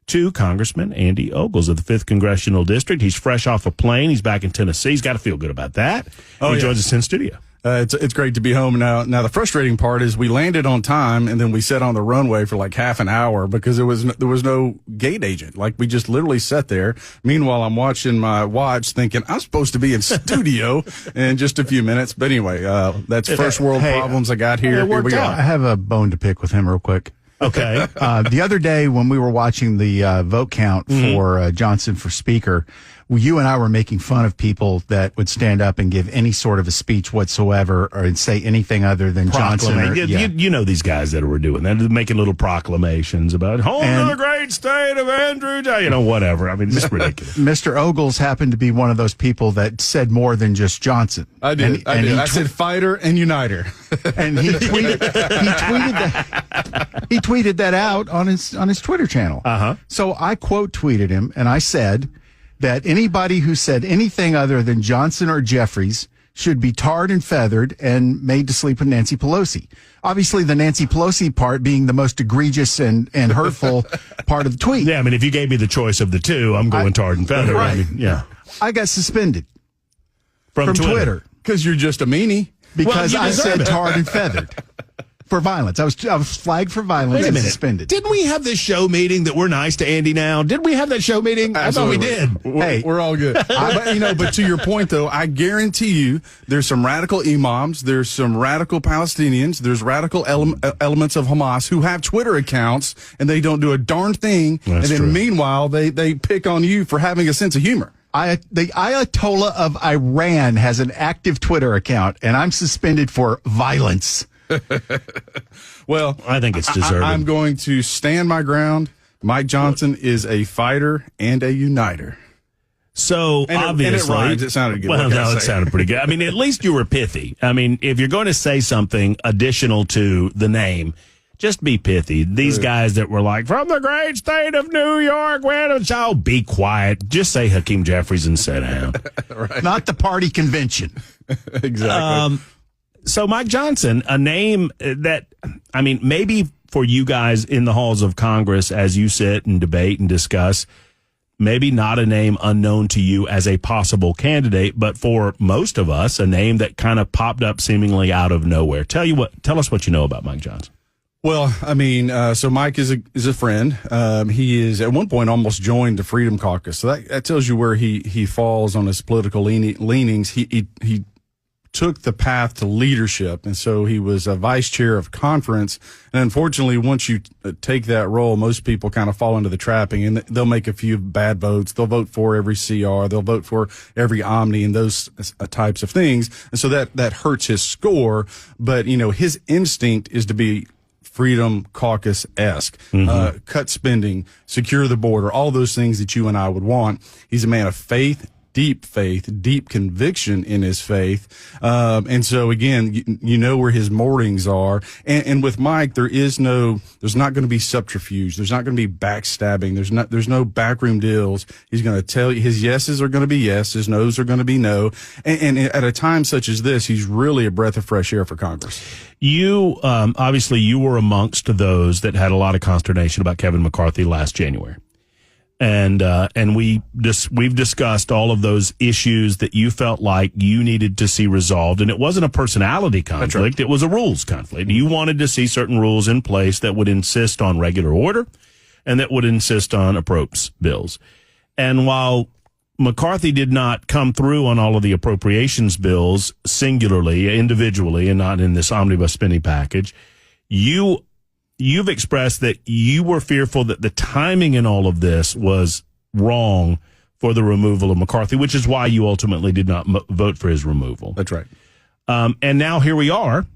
to Congressman Andy Ogles of the 5th Congressional District. He's fresh off a plane. He's back in Tennessee. He's got to feel good about that. He joins us in studio. It's great to be home now. Now, the frustrating part is we landed on time, and then we sat on the runway for like half an hour because there was no gate agent. Like, we just literally sat there. Meanwhile, I'm watching my watch thinking I'm supposed to be in studio in just a few minutes. But anyway, that's first world problems I got here. Here we go. I have a bone to pick with him real quick. Okay. The other day when we were watching the vote count for Johnson for Speaker, you and I were making fun of people that would stand up and give any sort of a speech whatsoever or say anything other than Johnson. You know these guys that were doing that, making little proclamations about home to the great state of Andrew, whatever. I mean, it's ridiculous. Mr. Ogles happened to be one of those people that said more than just Johnson. I did. I said fighter and uniter. And he tweeted that out on his Twitter channel. So I quote tweeted him and I said that anybody who said anything other than Johnson or Jeffries should be tarred and feathered and made to sleep with Nancy Pelosi. Obviously, the Nancy Pelosi part being the most egregious and hurtful part of the tweet. Yeah, I mean, if you gave me the choice of the two, I'm going tarred and feathered. Right. I mean, yeah. I got suspended from Twitter. Because you're just a meanie. Because I said tarred and feathered. For violence. I was flagged for violence and suspended. Didn't we have this show meeting that we're nice to Andy now? Did we have that show meeting? Absolutely. I thought we did. We're all good. But to your point, though, I guarantee you there's some radical imams, there's some radical Palestinians, there's radical elements of Hamas who have Twitter accounts and they don't do a darn thing. That's and then true. Meanwhile, they pick on you for having a sense of humor. The Ayatollah of Iran has an active Twitter account, and I'm suspended for violence. Well, I think it's deserving. I'm going to stand my ground. Mike Johnson is a fighter and a uniter. So obviously, and it rhymes. It sounded good. Well, no, it sounded pretty good. I mean, at least you were pithy. I mean, if you're going to say something additional to the name, just be pithy. These guys that were like, from the great state of New York, be quiet. Just say Hakeem Jeffries and sit down. Right. Not the party convention. Exactly. So Mike Johnson, a name that, I mean, maybe for you guys in the halls of Congress as you sit and debate and discuss, maybe not a name unknown to you as a possible candidate, but for most of us, a name that kind of popped up seemingly out of nowhere. Tell us what you know about Mike Johnson. Well, I mean, so Mike is a friend. He is at one point almost joined the Freedom Caucus. So that tells you where he falls on his political leanings. He took the path to leadership, and so he was a vice chair of conference. And unfortunately, once you take that role, most people kind of fall into the trapping, and they'll make a few bad votes. They'll vote for every CR. They'll vote for every Omni and those types of things. And so that hurts his score. But, his instinct is to be Freedom Caucus-esque, cut spending, secure the border, all those things that you and I would want. He's a man of faith, deep conviction in his faith. And so again, you know where his moorings are. And with Mike, there's not going to be subterfuge. There's not going to be backstabbing. There's no backroom deals. He's going to tell you his yeses are going to be yes. His no's are going to be no. And at a time such as this, he's really a breath of fresh air for Congress. You, obviously you were amongst those that had a lot of consternation about Kevin McCarthy last January. And we've discussed all of those issues that you felt like you needed to see resolved. And it wasn't a personality conflict. Right. It was a rules conflict. You wanted to see certain rules in place that would insist on regular order and that would insist on appropriations bills. And while McCarthy did not come through on all of the appropriations bills singularly, individually, and not in this omnibus spending package, You've expressed that you were fearful that the timing in all of this was wrong for the removal of McCarthy, which is why you ultimately did not vote for his removal. That's right. And now here we are.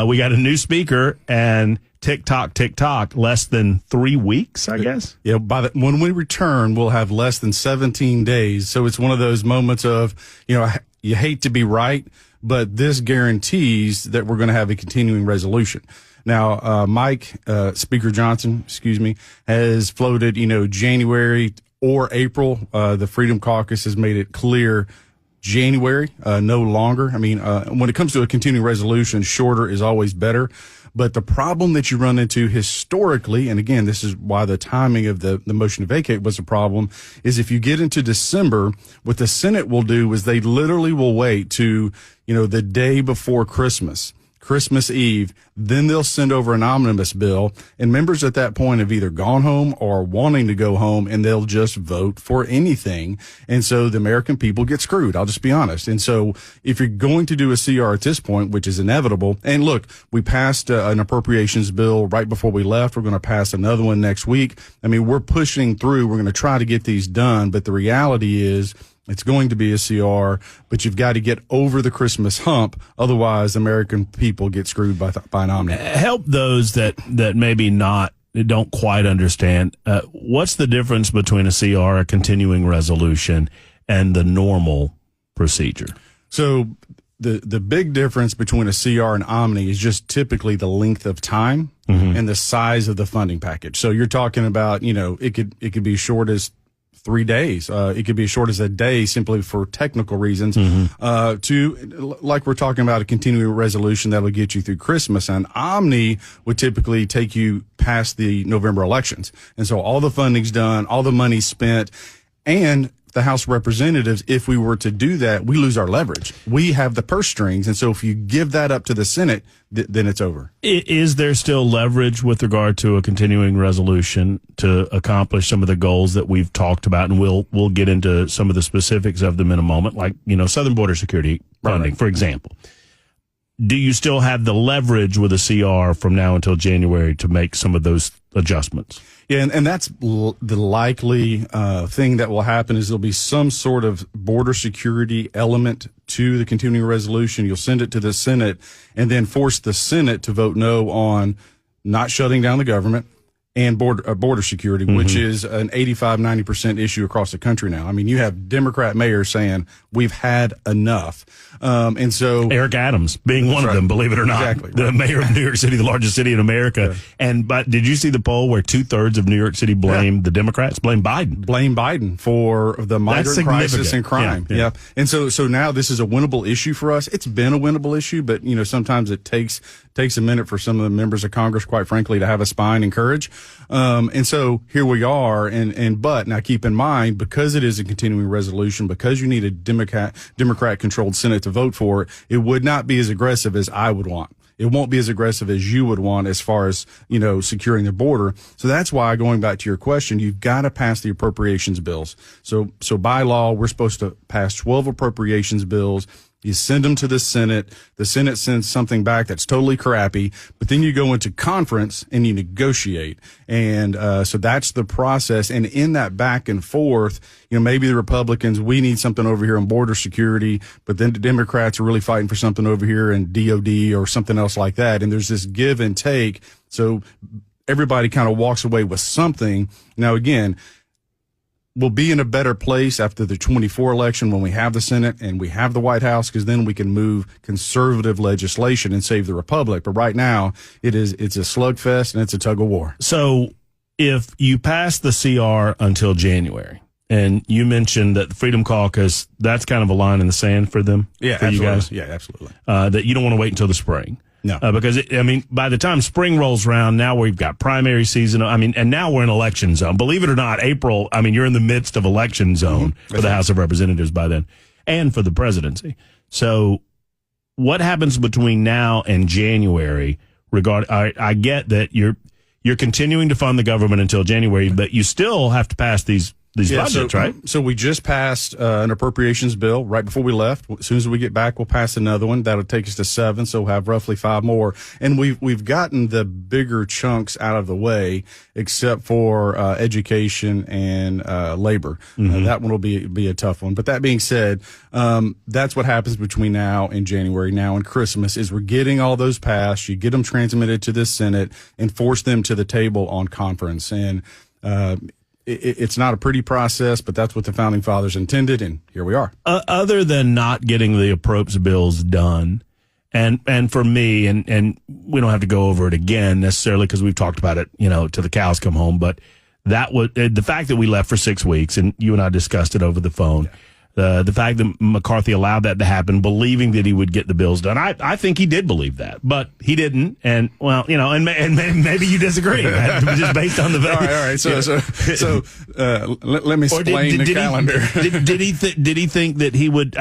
We got a new speaker and tick tock, less than 3 weeks, I guess. Yeah. When we return, we'll have less than 17 days. So it's one of those moments of, you hate to be right, but this guarantees that we're going to have a continuing resolution. Now, Speaker Johnson, has floated, January or April. The Freedom Caucus has made it clear January, no longer. I mean, when it comes to a continuing resolution, shorter is always better. But the problem that you run into historically, and again, this is why the timing of the motion to vacate was a problem, is if you get into December, what the Senate will do is they literally will wait to, the day before Christmas Eve, then they'll send over an omnibus bill, and members at that point have either gone home or wanting to go home, and they'll just vote for anything. And so the American people get screwed. I'll just be honest. And so if you're going to do a CR at this point, which is inevitable, and look, we passed an appropriations bill right before we left. We're going to pass another one next week. I mean, we're pushing through. We're going to try to get these done. But the reality is, it's going to be a CR, but you've got to get over the Christmas hump. Otherwise, American people get screwed by an omnibus. Help those that maybe don't quite understand. What's the difference between a CR, a continuing resolution, and the normal procedure? So the big difference between a CR and Omni is just typically the length of time and the size of the funding package. So you're talking about, it could be short as 3 days. It could be as short as a day simply for technical reasons. To, like we're talking about, a continuing resolution that will get you through Christmas. And Omni would typically take you past the November elections. And so all the funding's done, all the money's spent, and the House of Representatives, if we were to do that, we lose our leverage. We have the purse strings. And so if you give that up to the Senate, then it's over. Is there still leverage with regard to a continuing resolution to accomplish some of the goals that we've talked about? And we'll get into some of the specifics of them in a moment, like, southern border security funding, for example. Do you still have the leverage with a CR from now until January to make some of those adjustments? Yeah, and that's the likely thing that will happen is there'll be some sort of border security element to the continuing resolution. You'll send it to the Senate and then force the Senate to vote no on not shutting down the government and border security, which is an 85-90% issue across the country now. I mean, you have Democrat mayors saying we've had enough. And so Eric Adams being one of them, believe it or not, the mayor of New York City, the largest city in America. Yeah. But did you see the poll where 2/3 of New York City blame the Democrats, blame Biden for the migrant crisis and crime? Yeah. And so now this is a winnable issue for us. It's been a winnable issue, but sometimes it takes a minute for some of the members of Congress, quite frankly, to have a spine and courage. And so here we are. But now keep in mind, because it is a continuing resolution, because you need a Democrat controlled Senate to vote for it, it would not be as aggressive as I would want. It won't be as aggressive as you would want as far as, securing the border. So that's why, going back to your question, you've got to pass the appropriations bills. So by law, we're supposed to pass 12 appropriations bills. You send them to the Senate. The Senate sends something back that's totally crappy, but then you go into conference and you negotiate. And so that's the process. And in that back and forth, maybe the Republicans, we need something over here on border security, but then the Democrats are really fighting for something over here in DOD or something else like that. And there's this give and take. So everybody kind of walks away with something. Now, again, we'll be in a better place after the 24 election when we have the Senate and we have the White House, because then we can move conservative legislation and save the republic. But right now, it's a slugfest and it's a tug of war. So if you pass the CR until January, and you mentioned that the Freedom Caucus, that's kind of a line in the sand for them, for absolutely. You guys? Yeah, absolutely. That you don't want to wait until the spring. No, because by the time spring rolls around, now we've got primary season. And now we're in election zone. Believe it or not, April. You're in the midst of election zone for the House of Representatives by then, and for the presidency. So, what happens between now and January? I get that you're continuing to fund the government until January, but you still have to pass these budgets, right? So we just passed an appropriations bill right before we left. As soon as we get back, we'll pass another one. That'll take us to 7, so we'll have roughly 5 more. And we've gotten the bigger chunks out of the way, except for education and labor. That one will be a tough one. But that being said, that's what happens between now and January, now and Christmas, is we're getting all those passed. You get them transmitted to the Senate and force them to the table on conference. And it's not a pretty process, but that's what the Founding Fathers intended, and here we are. Other than not getting the appropriations bills done, and for me, and we don't have to go over it again necessarily because we've talked about it, till the cows come home, but that was the fact that we left for 6 weeks, and you and I discussed it over the phone. The fact that McCarthy allowed that to happen, believing that he would get the bills done. I think he did believe that, but he didn't. And, well, and maybe you disagree, just based on the all right. So let me explain the calendar. Did he think that he would?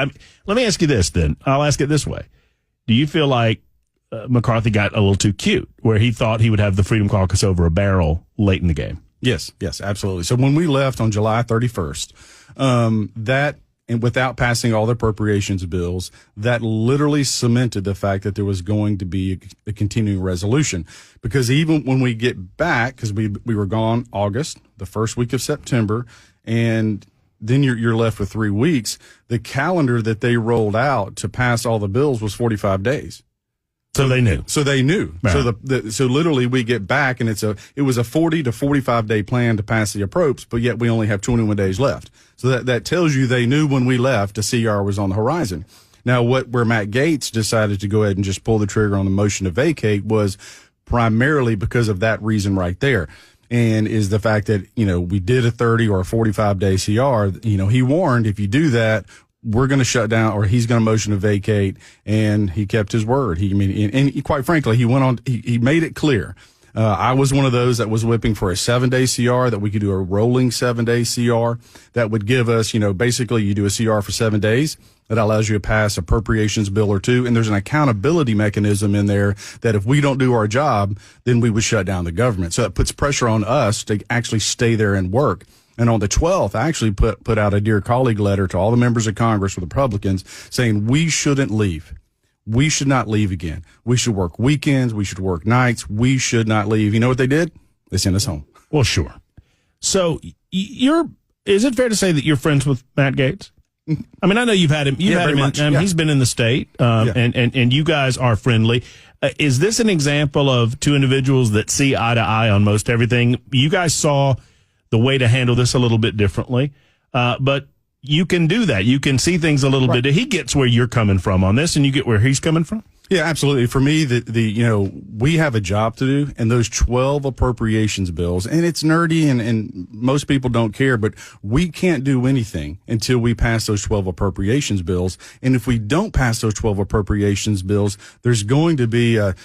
Let me ask you this then. I'll ask it this way. Do you feel like McCarthy got a little too cute, where he thought he would have the Freedom Caucus over a barrel late in the game? Yes, absolutely. So when we left on July 31st, and without passing all the appropriations bills, that literally cemented the fact that there was going to be a continuing resolution. Because even when we get back, because we were gone August, the first week of September, and then you're left with 3 weeks, the calendar that they rolled out to pass all the bills was 45 days. So they knew. Right. So literally we get back, and it was a 40 to 45 day plan to pass the approps, but yet we only have 21 days left. So that tells you they knew when we left a CR was on the horizon. Now, where Matt Gaetz decided to go ahead and just pull the trigger on the motion to vacate was primarily because of that reason right there. And is the fact that, we did a 30 or a 45 day CR, he warned, if you do that, we're going to shut down, or he's going to motion to vacate, and he kept his word. And quite frankly, he went on, he made it clear. I was one of those that was whipping for a 7-day CR, that we could do a rolling 7-day CR that would give us, basically you do a CR for 7 days. That allows you to pass appropriations bill or two. And there's an accountability mechanism in there that if we don't do our job, then we would shut down the government. So it puts pressure on us to actually stay there and work. And on the 12th, I actually put out a Dear Colleague letter to all the members of Congress with Republicans saying we shouldn't leave. We should not leave again. We should work weekends. We should work nights. We should not leave. You know what they did? They sent us home. Well, sure. So is it fair to say that you're friends with Matt Gaetz? I mean, I know you've had him. He's been in the state, and you guys are friendly. Is this an example of two individuals that see eye to eye on most everything? You guys saw the way to handle this a little bit differently, but you can do that. You can see things a little bit. He gets where you're coming from on this, and you get where he's coming from. Yeah, absolutely. For me, we have a job to do, and those 12 appropriations bills, and it's nerdy, and most people don't care, but we can't do anything until we pass those 12 appropriations bills. And if we don't pass those 12 appropriations bills, there's going to be $1.5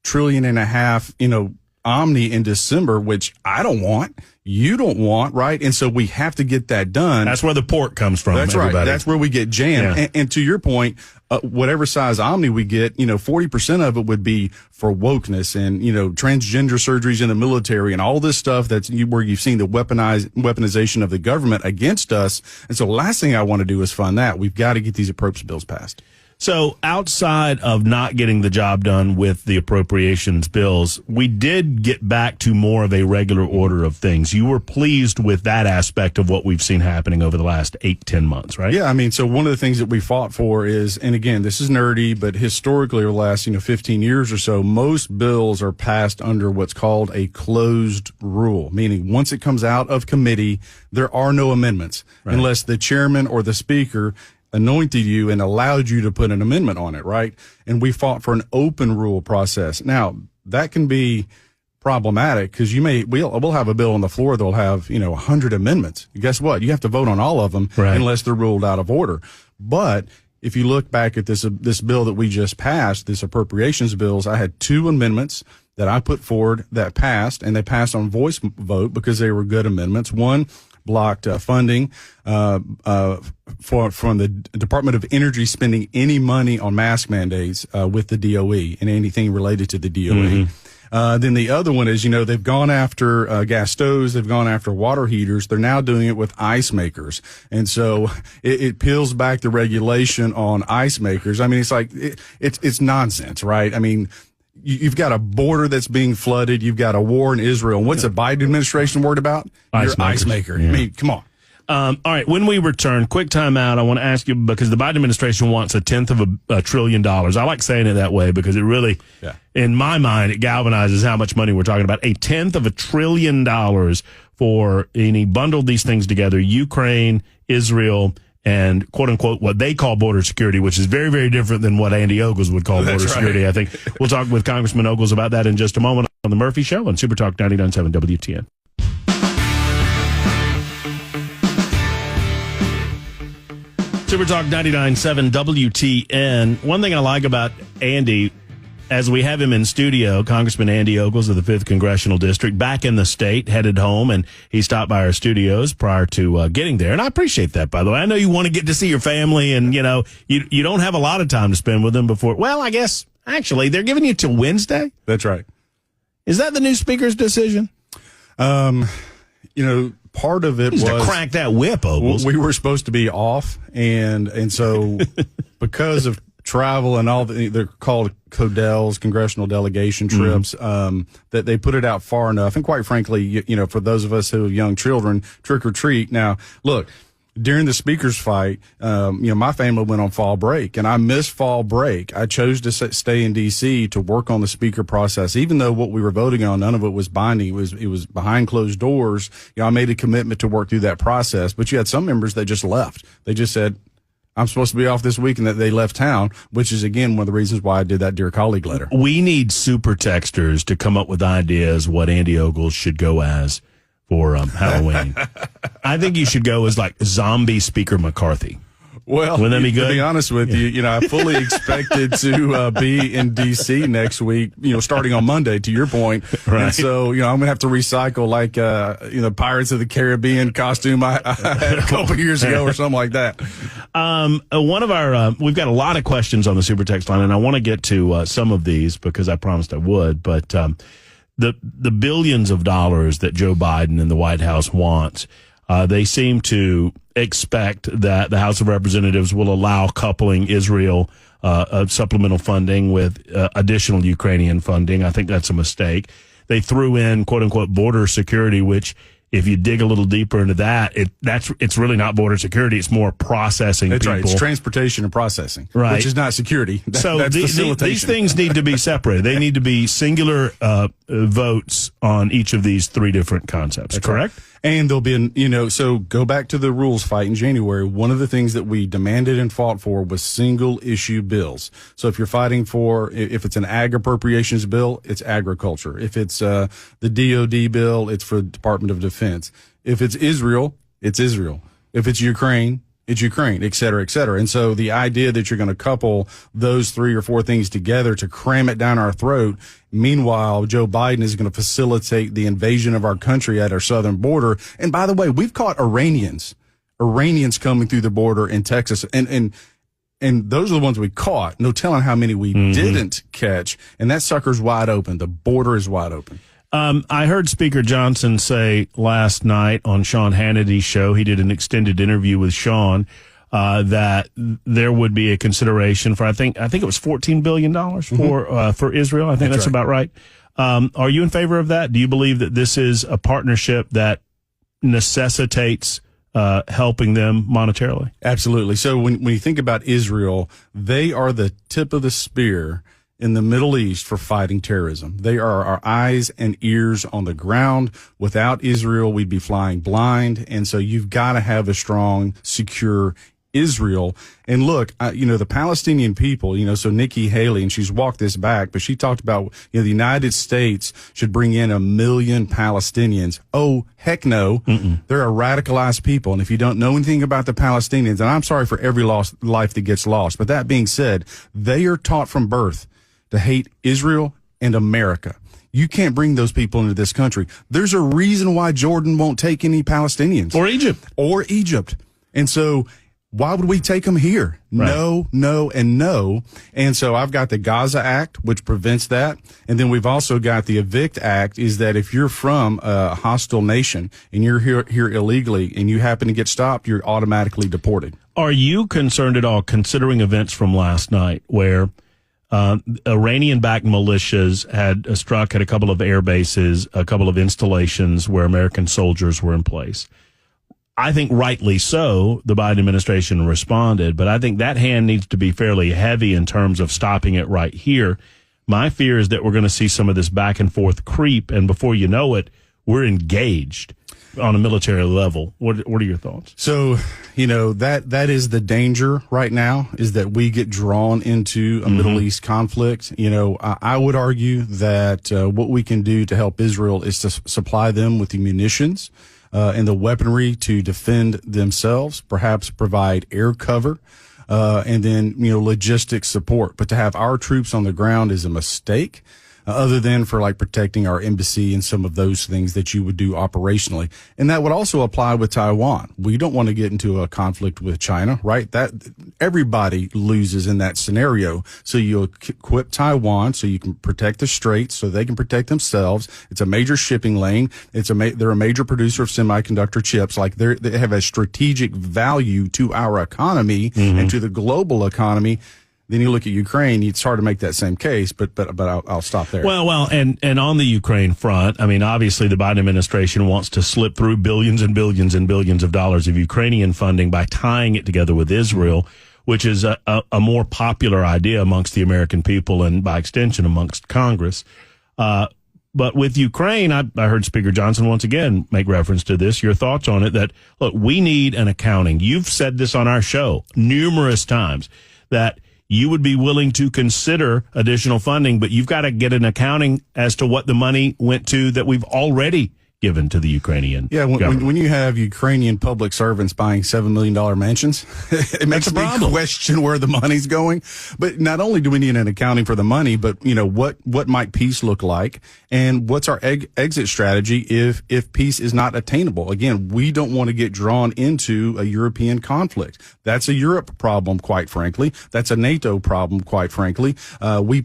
trillion, Omni in December, which I don't want. You don't want, right? And so we have to get that done. That's where the pork comes from. That's everybody. Right. That's where we get jammed. Yeah. And to your point, whatever size Omni we get, 40% of it would be for wokeness and, transgender surgeries in the military and all this stuff where you've seen the weaponization of the government against us. And so the last thing I want to do is fund that. We've got to get these appropriations bills passed. So outside of not getting the job done with the appropriations bills, we did get back to more of a regular order of things. You were pleased with that aspect of what we've seen happening over the last 8-10 months, right? Yeah, so one of the things that we fought for is, and again, this is nerdy, but historically over the last 15 years or so, most bills are passed under what's called a closed rule, meaning once it comes out of committee, there are no amendments unless the chairman or the speaker anointed you and allowed you to put an amendment on it, right? And we fought for an open rule process. Now, that can be problematic because we'll have a bill on the floor that'll have, 100 amendments. Guess what? You have to vote on all of them unless they're ruled out of order. But if you look back at this bill that we just passed, this appropriations bills, I had 2 amendments that I put forward that passed, and they passed on voice vote because they were good amendments. One blocked funding from the Department of Energy spending any money on mask mandates with the DOE and anything related to the DOE. Mm-hmm. Then the other one is, they've gone after gas stoves, they've gone after water heaters. They're now doing it with ice makers. And so it peels back the regulation on ice makers. It's like it's nonsense, right? You've got a border that's being flooded. You've got a war in Israel. And what's the Biden administration worried about? Your ice maker. Yeah. Come on. All right. When we return, quick time out. I want to ask you, because the Biden administration wants $1/10 of $1 trillion. I like saying it that way because it really, in my mind, it galvanizes how much money we're talking about. $1/10 of $1 trillion and he bundled these things together: Ukraine, Israel, and quote unquote what they call border security, which is very, very different than what Andy Ogles would call border security. I think we'll talk with Congressman Ogles about that in just a moment on the Murphy Show on Super Talk 99.7 WTN. Super Talk 99.7 WTN. One thing I like about Andy, as we have him in studio, Congressman Andy Ogles of the 5th Congressional District, back in the state, headed home, and he stopped by our studios prior to getting there. And I appreciate that, by the way. I know you want to get to see your family, and, you don't have a lot of time to spend with them before. Well, I guess, actually, they're giving you till Wednesday? That's right. Is that the new speaker's decision? Part of it was to crank that whip, Ogles. We were supposed to be off, and so because of travel and all they're called CODELs, congressional delegation trips, that they put it out far enough. And quite frankly, for those of us who have young children, trick or treat. Now, look. During the speaker's fight, my family went on fall break, and I missed fall break. I chose to stay in D.C. to work on the speaker process, even though what we were voting on, none of it was binding. It was behind closed doors. I made a commitment to work through that process. But you had some members that just left. They just said, I'm supposed to be off this week, and that they left town, which is, again, one of the reasons why I did that Dear Colleague letter. We need super texters to come up with ideas what Andy Ogles should go as for Halloween. I think you should go as like zombie Speaker McCarthy. Well, wouldn't that be good? To be honest with you, I fully expected to be in D.C. next week, starting on Monday, to your point. Right. And so, I'm going to have to recycle like, Pirates of the Caribbean costume I had a couple years ago or something like that. One of our, we've got a lot of questions on the Super Text line, and I want to get to some of these because I promised I would, but the billions of dollars that Joe Biden and the White House wants, they seem to expect that the House of Representatives will allow coupling Israel supplemental funding with additional Ukrainian funding. I think that's a mistake. They threw in, quote unquote, border security, which if you dig a little deeper into that, it's really not border security. It's more processing That's people. Right. It's transportation and processing, right, which is not security. That's facilitation. These things need to be separated. They need to be singular votes on each of these three different concepts, That's correct? Right. And there'll be, so go back to the rules fight in January. One of the things that we demanded and fought for was single issue bills. So if you're fighting if it's an ag appropriations bill, it's agriculture. If it's the DOD bill, it's for Department of Defense. If it's Israel, it's Israel. If it's Ukraine, it's Ukraine, et cetera, et cetera. And so the idea that you're going to couple those three or four things together to cram it down our throat, meanwhile, Joe Biden is going to facilitate the invasion of our country at our southern border. And by the way, we've caught Iranians coming through the border in Texas. And those are the ones we caught. No telling how many we didn't catch. And that sucker's wide open. The border is wide open. I heard Speaker Johnson say last night on Sean Hannity's show, he did an extended interview with Sean, that there would be a consideration for, I think it was $14 billion for Israel. I think that's about right. Are you in favor of that? Do you believe that this is a partnership that necessitates helping them monetarily? Absolutely. So when you think about Israel, they are the tip of the spear in the Middle East for fighting terrorism. They are our eyes and ears on the ground. Without Israel, we'd be flying blind. And so you've got to have a strong, secure Israel. And look, the Palestinian people, so Nikki Haley, and she's walked this back, but she talked about, the United States should bring in 1 million Palestinians. Oh, heck no. They're a radicalized people. And if you don't know anything about the Palestinians, and I'm sorry for every life that gets lost, but that being said, they are taught from birth to hate Israel and America. You can't bring those people into this country. There's a reason why Jordan won't take any Palestinians. Or Egypt. And so why would we take them here? Right. No, and no. And so I've got the Gaza Act, which prevents that. And then we've also got the Evict Act, is that if you're from a hostile nation and you're here illegally and you happen to get stopped, you're automatically deported. Are you concerned at all, considering events from last night where Iranian-backed militias had struck at a couple of air bases, a couple of installations where American soldiers were in place? I think rightly so, the Biden administration responded, but I think that hand needs to be fairly heavy in terms of stopping it right here. My fear is that we're going to see some of this back and forth creep, and before you know it, we're engaged on a military level. What are your thoughts? So, that is the danger right now, is that we get drawn into a Middle East conflict. I would argue that what we can do to help Israel is to supply them with the munitions, and the weaponry to defend themselves, perhaps provide air cover, and then, logistics support. But to have our troops on the ground is a mistake. Other than for like protecting our embassy and some of those things that you would do operationally. And that would also apply with Taiwan. We don't want to get into a conflict with China, right? That everybody loses in that scenario. So you equip Taiwan so you can protect the straits so they can protect themselves. It's a major shipping lane. They're a major producer of semiconductor chips. Like they have a strategic value to our economy and to the global economy. Then you look at Ukraine, it's hard to make that same case, but I'll stop there. Well, and on the Ukraine front, I mean, obviously the Biden administration wants to slip through billions and billions and billions of dollars of Ukrainian funding by tying it together with Israel, which is a more popular idea amongst the American people and by extension amongst Congress. But with Ukraine, I heard Speaker Johnson once again make reference to this. Your thoughts on it, that, look, we need an accounting. You've said this on our show numerous times, that you would be willing to consider additional funding, but you've got to get an accounting as to what the money went to that we've already given to the Ukrainian government. When you have Ukrainian public servants buying $7 million mansions, it makes me question where the money's going. But not only do we need an accounting for the money, but what might peace look like, and what's our exit strategy if peace is not attainable? Again, we don't want to get drawn into a European conflict. That's a Europe problem, quite frankly. That's a NATO problem, quite frankly. We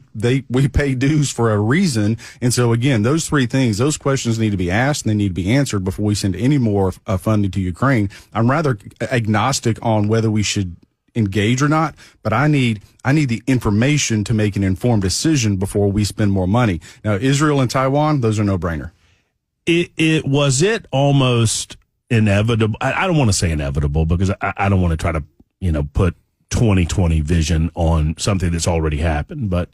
pay dues for a reason, and so again, those three things, those questions need to be asked. They need to be answered before we send any more funding to Ukraine. I'm rather agnostic on whether we should engage or not, but I need the information to make an informed decision before we spend more money. Now, Israel and Taiwan, those are no-brainer. Was it almost inevitable? I don't want to say inevitable because I don't want to try to put 2020 vision on something that's already happened, but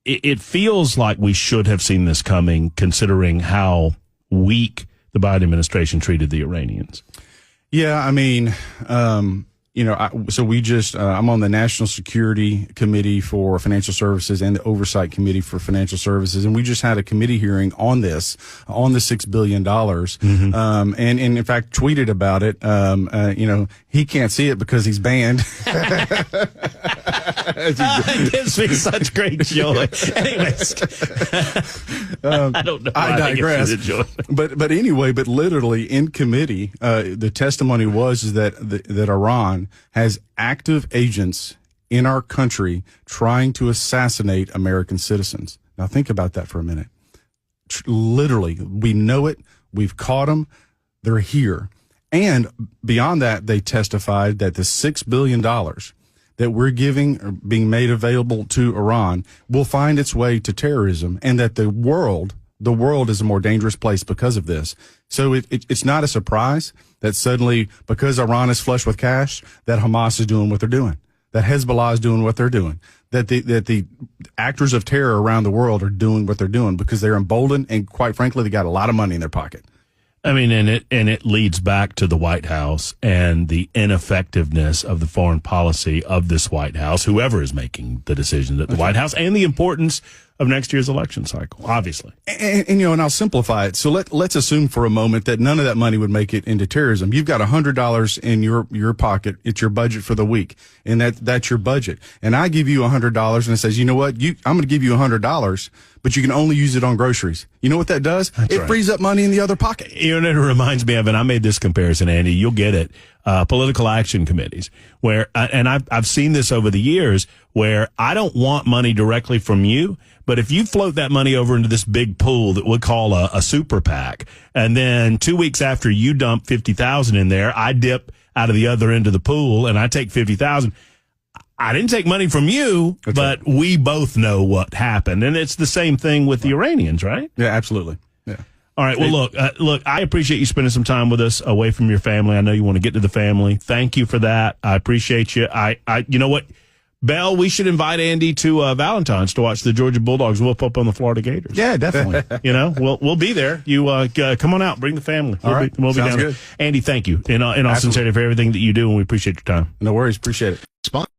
it feels like we should have seen this coming, considering how weak the Biden administration treated the Iranians. Yeah, I mean, so we just, I'm on the National Security Committee for Financial Services and the Oversight Committee for Financial Services, and we just had a committee hearing on the $6 billion, and in fact tweeted about it. He can't see it because he's banned. It gives me such great joy. Anyways, I don't know. I digress. But anyway, literally in committee, the testimony was that Iran has active agents in our country trying to assassinate American citizens. Now think about that for a minute. Literally, we know it. We've caught them. They're here. And beyond that, they testified that the $6 billion that we're giving or being made available to Iran will find its way to terrorism, and that the world is a more dangerous place because of this. So it's not a surprise that suddenly, because Iran is flush with cash, that Hamas is doing what they're doing, that Hezbollah is doing what they're doing, that the actors of terror around the world are doing what they're doing because they're emboldened, and quite frankly, they got a lot of money in their pocket. I mean, and it leads back to the White House and the ineffectiveness of the foreign policy of this White House, whoever is making the decisions at the White House, and the importance of next year's election cycle, obviously. And I'll simplify it. So let's assume for a moment that none of that money would make it into terrorism. You've got $100 in your pocket. It's your budget for the week, and that's your budget. And I give you $100, and it says, you know what? I'm going to give you $100, but you can only use it on groceries. You know what that does? It frees up money in the other pocket. It reminds me of, and I made this comparison, Andy, you'll get it, political action committees, where, and I've seen this over the years, where I don't want money directly from you, but if you float that money over into this big pool that we'll call a super PAC, and then 2 weeks after you dump $50,000 in there, I dip out of the other end of the pool and I take $50,000. I didn't take money from you, but we both know what happened. And it's the same thing with the Iranians, right? Yeah, absolutely. Yeah. All right. Well, look, I appreciate you spending some time with us away from your family. I know you want to get to the family. Thank you for that. I appreciate you. You know what? Bell, we should invite Andy to Valentine's to watch the Georgia Bulldogs whoop up on the Florida Gators. Yeah, definitely. We'll be there. You come on out, bring the family. We'll be down there. Andy, thank you in all sincerity for everything that you do, and we appreciate your time. No worries, appreciate it.